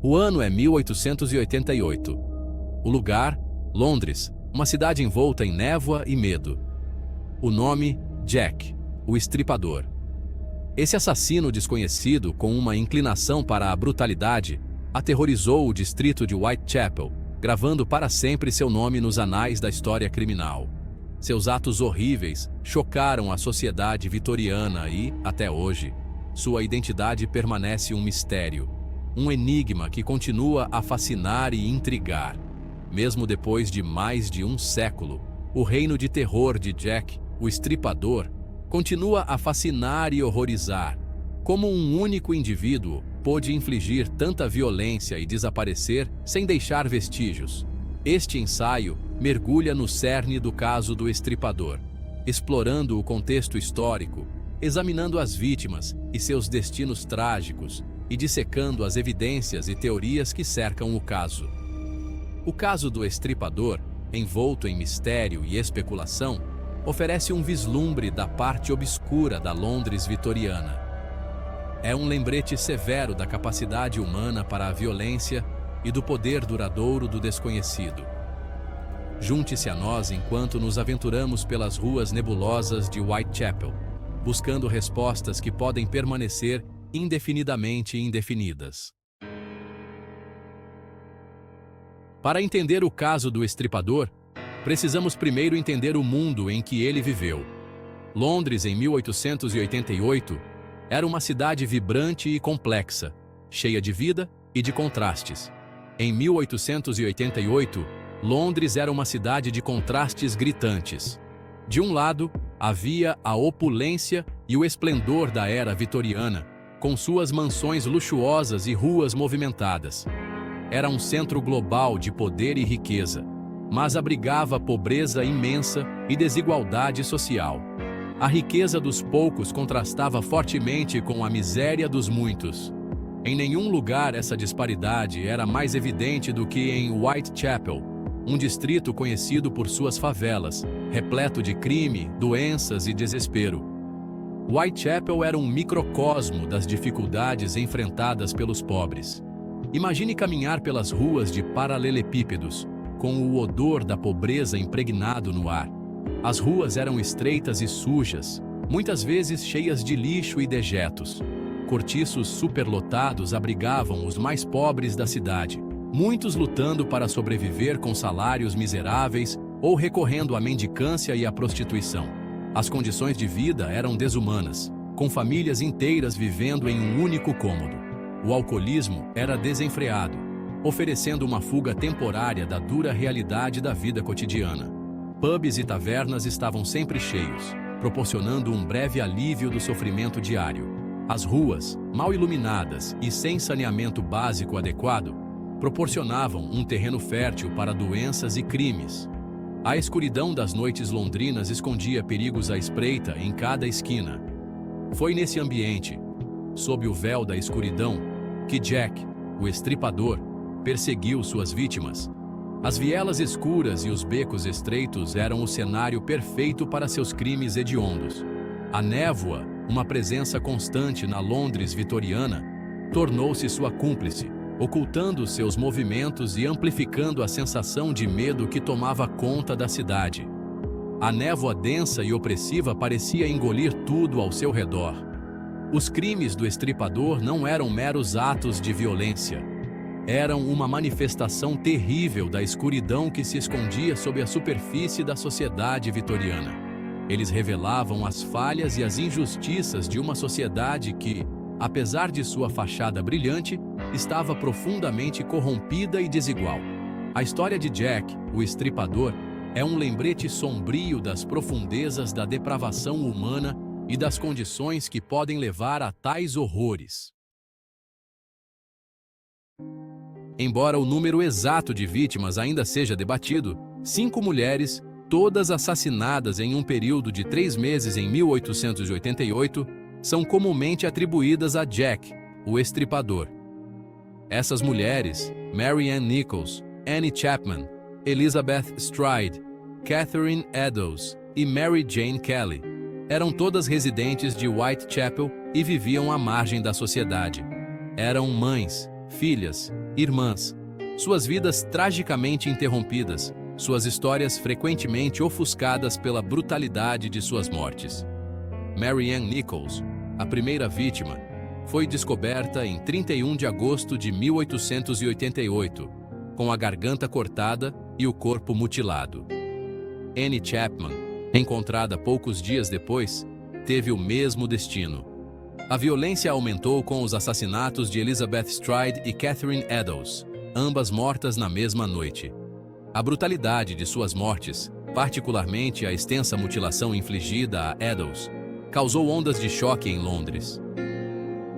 O ano é 1888. O lugar, Londres, uma cidade envolta em névoa e medo. O nome, Jack, o Estripador. Esse assassino desconhecido, com uma inclinação para a brutalidade, aterrorizou o distrito de Whitechapel, gravando para sempre seu nome nos anais da história criminal. Seus atos horríveis chocaram a sociedade vitoriana e, até hoje, sua identidade permanece um mistério, um enigma que continua a fascinar e intrigar. Mesmo depois de mais de um século, o reino de terror de Jack, o Estripador, continua a fascinar e horrorizar. Como um único indivíduo pôde infligir tanta violência e desaparecer sem deixar vestígios? Este ensaio mergulha no cerne do caso do Estripador, explorando o contexto histórico, examinando as vítimas e seus destinos trágicos e dissecando as evidências e teorias que cercam o caso. O caso do Estripador, envolto em mistério e especulação, oferece um vislumbre da parte obscura da Londres vitoriana. É um lembrete severo da capacidade humana para a violência e do poder duradouro do desconhecido. Junte-se a nós enquanto nos aventuramos pelas ruas nebulosas de Whitechapel, buscando respostas que podem permanecer indefinidamente indefinidas. Para entender o caso do Estripador, precisamos primeiro entender o mundo em que ele viveu. Londres, em 1888, era uma cidade vibrante e complexa, cheia de vida e de contrastes. Em 1888, Londres era uma cidade de contrastes gritantes. De um lado, havia a opulência e o esplendor da era vitoriana, com suas mansões luxuosas e ruas movimentadas. Era um centro global de poder e riqueza, mas abrigava pobreza imensa e desigualdade social. A riqueza dos poucos contrastava fortemente com a miséria dos muitos. Em nenhum lugar essa disparidade era mais evidente do que em Whitechapel, um distrito conhecido por suas favelas, repleto de crime, doenças e desespero. Whitechapel era um microcosmo das dificuldades enfrentadas pelos pobres. Imagine caminhar pelas ruas de paralelepípedos, com o odor da pobreza impregnado no ar. As ruas eram estreitas e sujas, muitas vezes cheias de lixo e dejetos. Cortiços superlotados abrigavam os mais pobres da cidade, muitos lutando para sobreviver com salários miseráveis ou recorrendo à mendicância e à prostituição. As condições de vida eram desumanas, com famílias inteiras vivendo em um único cômodo. O alcoolismo era desenfreado, oferecendo uma fuga temporária da dura realidade da vida cotidiana. Pubs e tavernas estavam sempre cheios, proporcionando um breve alívio do sofrimento diário. As ruas, mal iluminadas e sem saneamento básico adequado, proporcionavam um terreno fértil para doenças e crimes. A escuridão das noites londrinas escondia perigos à espreita em cada esquina. Foi nesse ambiente, sob o véu da escuridão, que Jack, o Estripador, perseguiu suas vítimas. As vielas escuras e os becos estreitos eram o cenário perfeito para seus crimes hediondos. A névoa, uma presença constante na Londres vitoriana, tornou-se sua cúmplice, ocultando seus movimentos e amplificando a sensação de medo que tomava conta da cidade. A névoa densa e opressiva parecia engolir tudo ao seu redor. Os crimes do Estripador não eram meros atos de violência. Eram uma manifestação terrível da escuridão que se escondia sob a superfície da sociedade vitoriana. Eles revelavam as falhas e as injustiças de uma sociedade que, apesar de sua fachada brilhante, estava profundamente corrompida e desigual. A história de Jack, o Estripador, é um lembrete sombrio das profundezas da depravação humana e das condições que podem levar a tais horrores. Embora o número exato de vítimas ainda seja debatido, 5 mulheres, todas assassinadas em um período de 3 meses em 1888, são comumente atribuídas a Jack, o Estripador. Essas mulheres, Mary Ann Nichols, Annie Chapman, Elizabeth Stride, Catherine Eddowes e Mary Jane Kelly, eram todas residentes de Whitechapel e viviam à margem da sociedade. Eram mães, filhas, irmãs, suas vidas tragicamente interrompidas, suas histórias frequentemente ofuscadas pela brutalidade de suas mortes. Mary Ann Nichols, a primeira vítima, foi descoberta em 31 de agosto de 1888, com a garganta cortada e o corpo mutilado. Annie Chapman, encontrada poucos dias depois, teve o mesmo destino. A violência aumentou com os assassinatos de Elizabeth Stride e Catherine Eddowes, ambas mortas na mesma noite. A brutalidade de suas mortes, particularmente a extensa mutilação infligida a Eddowes, causou ondas de choque em Londres.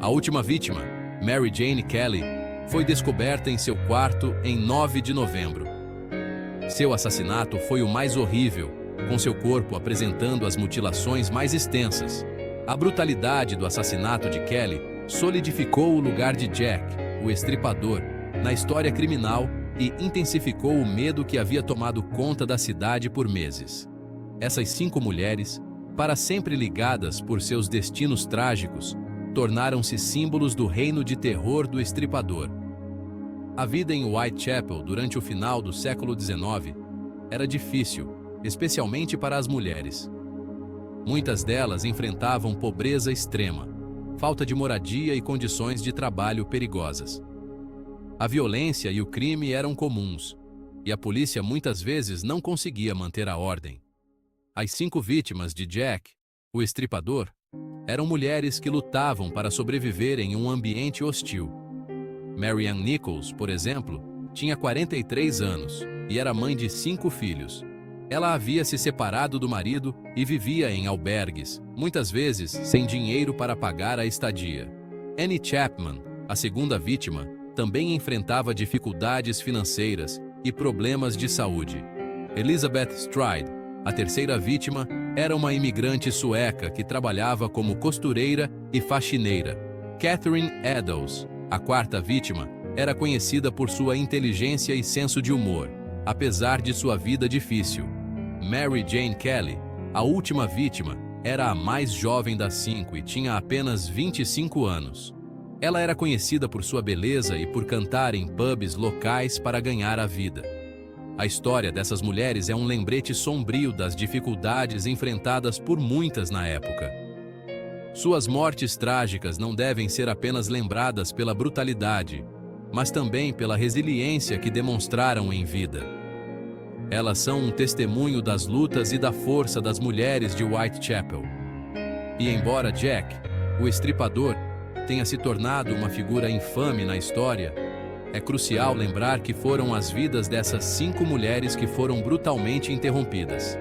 A última vítima, Mary Jane Kelly, foi descoberta em seu quarto em 9 de novembro. Seu assassinato foi o mais horrível, com seu corpo apresentando as mutilações mais extensas. A brutalidade do assassinato de Kelly solidificou o lugar de Jack, o estripador, na história criminal e intensificou o medo que havia tomado conta da cidade por meses. Essas 5 mulheres, para sempre ligadas por seus destinos trágicos, tornaram-se símbolos do reino de terror do estripador. A vida em Whitechapel durante o final do século XIX era difícil, especialmente para as mulheres. Muitas delas enfrentavam pobreza extrema, falta de moradia e condições de trabalho perigosas. A violência e o crime eram comuns, e a polícia muitas vezes não conseguia manter a ordem. As 5 vítimas de Jack, o estripador, eram mulheres que lutavam para sobreviver em um ambiente hostil. Mary Ann Nichols, por exemplo, tinha 43 anos e era mãe de 5 filhos. Ela havia se separado do marido e vivia em albergues, muitas vezes sem dinheiro para pagar a estadia. Annie Chapman, a segunda vítima, também enfrentava dificuldades financeiras e problemas de saúde. Elizabeth Stride, a terceira vítima, era uma imigrante sueca que trabalhava como costureira e faxineira. Catherine Eddowes, a quarta vítima, era conhecida por sua inteligência e senso de humor, apesar de sua vida difícil. Mary Jane Kelly, a última vítima, era a mais jovem das 5 e tinha apenas 25 anos. Ela era conhecida por sua beleza e por cantar em pubs locais para ganhar a vida. A história dessas mulheres é um lembrete sombrio das dificuldades enfrentadas por muitas na época. Suas mortes trágicas não devem ser apenas lembradas pela brutalidade, mas também pela resiliência que demonstraram em vida. Elas são um testemunho das lutas e da força das mulheres de Whitechapel. E embora Jack, o estripador, tenha se tornado uma figura infame na história, é crucial lembrar que foram as vidas dessas 5 mulheres que foram brutalmente interrompidas.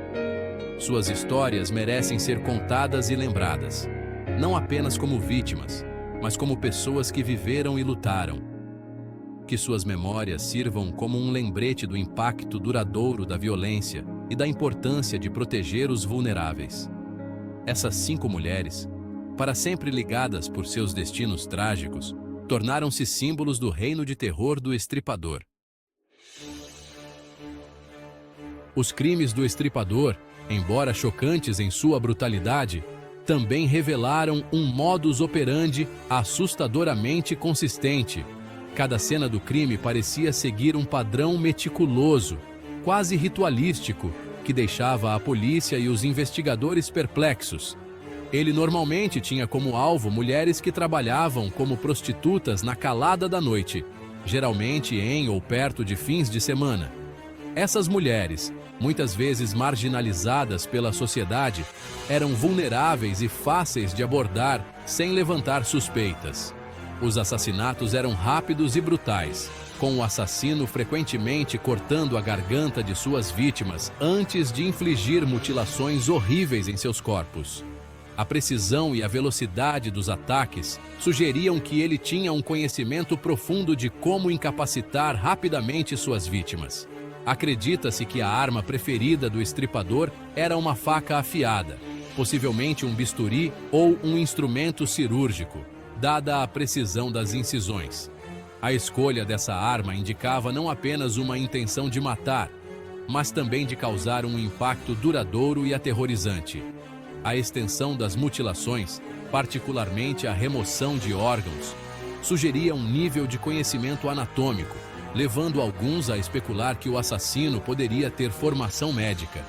Suas histórias merecem ser contadas e lembradas, não apenas como vítimas, mas como pessoas que viveram e lutaram. Que suas memórias sirvam como um lembrete do impacto duradouro da violência e da importância de proteger os vulneráveis. Essas 5 mulheres, para sempre ligadas por seus destinos trágicos, tornaram-se símbolos do reino de terror do estripador. Os crimes do estripador, embora chocantes em sua brutalidade, também revelaram um modus operandi assustadoramente consistente. Cada cena do crime parecia seguir um padrão meticuloso, quase ritualístico, que deixava a polícia e os investigadores perplexos. Ele normalmente tinha como alvo mulheres que trabalhavam como prostitutas na calada da noite, geralmente em ou perto de fins de semana. Essas mulheres, muitas vezes marginalizadas pela sociedade, eram vulneráveis e fáceis de abordar sem levantar suspeitas. Os assassinatos eram rápidos e brutais, com o assassino frequentemente cortando a garganta de suas vítimas antes de infligir mutilações horríveis em seus corpos. A precisão e a velocidade dos ataques sugeriam que ele tinha um conhecimento profundo de como incapacitar rapidamente suas vítimas. Acredita-se que a arma preferida do estripador era uma faca afiada, possivelmente um bisturi ou um instrumento cirúrgico, dada a precisão das incisões. A escolha dessa arma indicava não apenas uma intenção de matar, mas também de causar um impacto duradouro e aterrorizante. A extensão das mutilações, particularmente a remoção de órgãos, sugeria um nível de conhecimento anatômico, levando alguns a especular que o assassino poderia ter formação médica.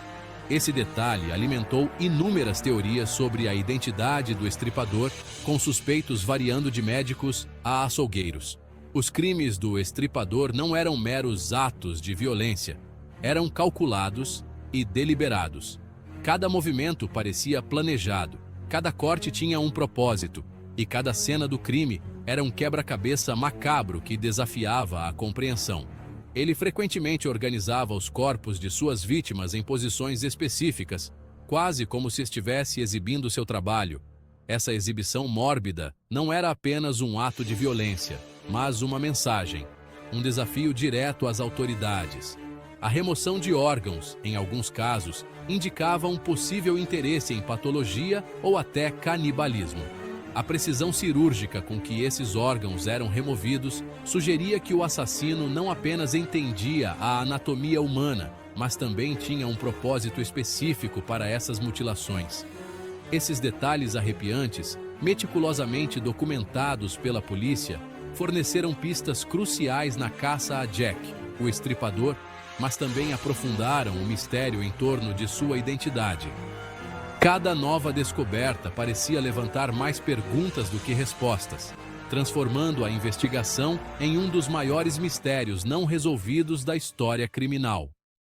Esse detalhe alimentou inúmeras teorias sobre a identidade do estripador, com suspeitos variando de médicos a açougueiros. Os crimes do estripador não eram meros atos de violência, eram calculados e deliberados. Cada movimento parecia planejado, cada corte tinha um propósito, e cada cena do crime era um quebra-cabeça macabro que desafiava a compreensão. Ele frequentemente organizava os corpos de suas vítimas em posições específicas, quase como se estivesse exibindo seu trabalho. Essa exibição mórbida não era apenas um ato de violência, mas uma mensagem, um desafio direto às autoridades. A remoção de órgãos, em alguns casos, indicava um possível interesse em patologia ou até canibalismo. A precisão cirúrgica com que esses órgãos eram removidos sugeria que o assassino não apenas entendia a anatomia humana, mas também tinha um propósito específico para essas mutilações. Esses detalhes arrepiantes, meticulosamente documentados pela polícia, forneceram pistas cruciais na caça a Jack, o estripador, mas também aprofundaram o mistério em torno de sua identidade. Cada nova descoberta parecia levantar mais perguntas do que respostas, transformando a investigação em um dos maiores mistérios não resolvidos da história criminal.